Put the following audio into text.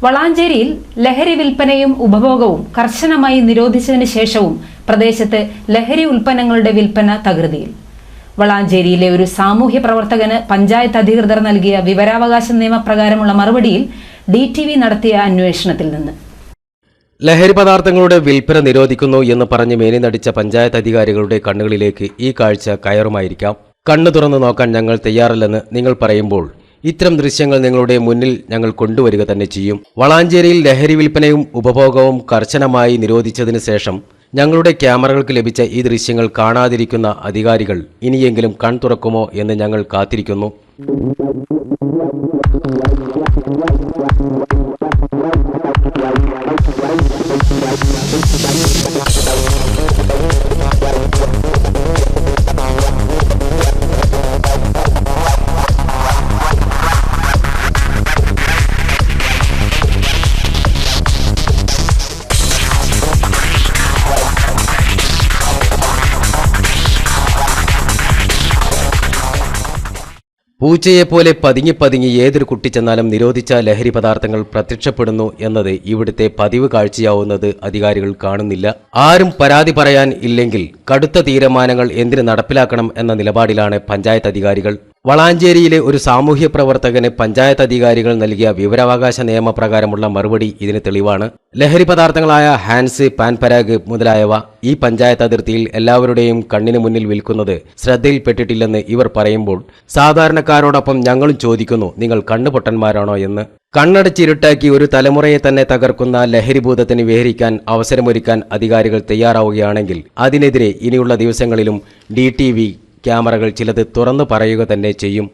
വളാഞ്ചേരിയിൽ ലഹരി വിൽപ്പനയും ഉപഭോഗവും കർശനമായി നിരോധിച്ചതിന് ശേഷവും പ്രദേശത്ത് ലഹരി ഉൽപ്പന്നങ്ങളുടെ വിൽപ്പന തകൃതിയിൽ. വളാഞ്ചേരിയിലെ ഒരു സാമൂഹ്യ പ്രവർത്തകന് പഞ്ചായത്ത് അധികൃതർ നൽകിയ വിവരാവകാശ നിയമപ്രകാരമുള്ള മറുപടിയിൽ DTV നടത്തിയ അന്വേഷണത്തിൽ നിന്ന് ലഹരി പദാർത്ഥങ്ങളുടെ വിൽപ്പന നിരോധിക്കുന്നു എന്ന് പറഞ്ഞ് മേനി നടിച്ച പഞ്ചായത്ത് അധികാരികളുടെ കണ്ണുകളിലേക്ക് ഈ കാഴ്ച കയറുമായിരിക്കാം. കണ്ണു തുറന്നു നോക്കാൻ ഞങ്ങൾ തയ്യാറല്ലെന്ന് നിങ്ങൾ പറയുമ്പോൾ ഇത്തരം ദൃശ്യങ്ങൾ നിങ്ങളുടെ മുന്നിൽ ഞങ്ങൾ കൊണ്ടുവരിക തന്നെ ചെയ്യും. വളാഞ്ചേരിയിൽ ലഹരി വിൽപ്പനയും ഉപഭോഗവും കർശനമായി നിരോധിച്ചതിന് ശേഷം ഞങ്ങളുടെ ക്യാമറകൾക്ക് ലഭിച്ച ഈ ദൃശ്യങ്ങൾ കാണാതിരിക്കുന്ന അധികാരികൾ ഇനിയെങ്കിലും കൺ തുറക്കുമോ എന്ന് ഞങ്ങൾ കാത്തിരിക്കുന്നു. പൂച്ചയെപ്പോലെ പതുങ്ങി ഏതൊരു കുട്ടി ചെന്നാലും നിരോധിച്ച ലഹരി പദാർത്ഥങ്ങൾ പ്രത്യക്ഷപ്പെടുന്നു എന്നത് ഇവിടുത്തെ പതിവ് കാഴ്ചയാവുന്നത് അധികാരികൾ കാണുന്നില്ല. ആരും പരാതി പറയാൻ ഇല്ലെങ്കിൽ കടുത്ത തീരുമാനങ്ങൾ എന്തിന് നടപ്പിലാക്കണം എന്ന നിലപാടിലാണ് പഞ്ചായത്ത് അധികാരികൾ. വളാഞ്ചേരിയിലെ ഒരു സാമൂഹ്യ പ്രവർത്തകന് പഞ്ചായത്ത് അധികാരികൾ നൽകിയ വിവരാവകാശ നിയമപ്രകാരമുള്ള മറുപടി ഇതിന് തെളിവാണ്. ലഹരി പദാർത്ഥങ്ങളായ ഹാൻസ്, പാൻപരാഗ് മുതലായവ ഈ പഞ്ചായത്ത് അതിർത്തിയിൽ എല്ലാവരുടെയും കണ്ണിന് മുന്നിൽ വിൽക്കുന്നത് ശ്രദ്ധയിൽപ്പെട്ടിട്ടില്ലെന്ന് ഇവർ പറയുമ്പോൾ സാധാരണക്കാരോടൊപ്പം ഞങ്ങളും ചോദിക്കുന്നു, നിങ്ങൾ കണ്ണുപൊട്ടന്മാരാണോ എന്ന്. കണ്ണടച്ചിരുട്ടാക്കി ഒരു തലമുറയെ തന്നെ തകർക്കുന്ന ലഹരിഭൂതത്തിന് വിഹരിക്കാൻ അവസരമൊരുക്കാൻ അധികാരികൾ തയ്യാറാവുകയാണെങ്കിൽ അതിനെതിരെ ഇനിയുള്ള ദിവസങ്ങളിലും DTV ക്യാമറകൾ ചിലത് തുറന്നു പറയുക തന്നെ ചെയ്യും.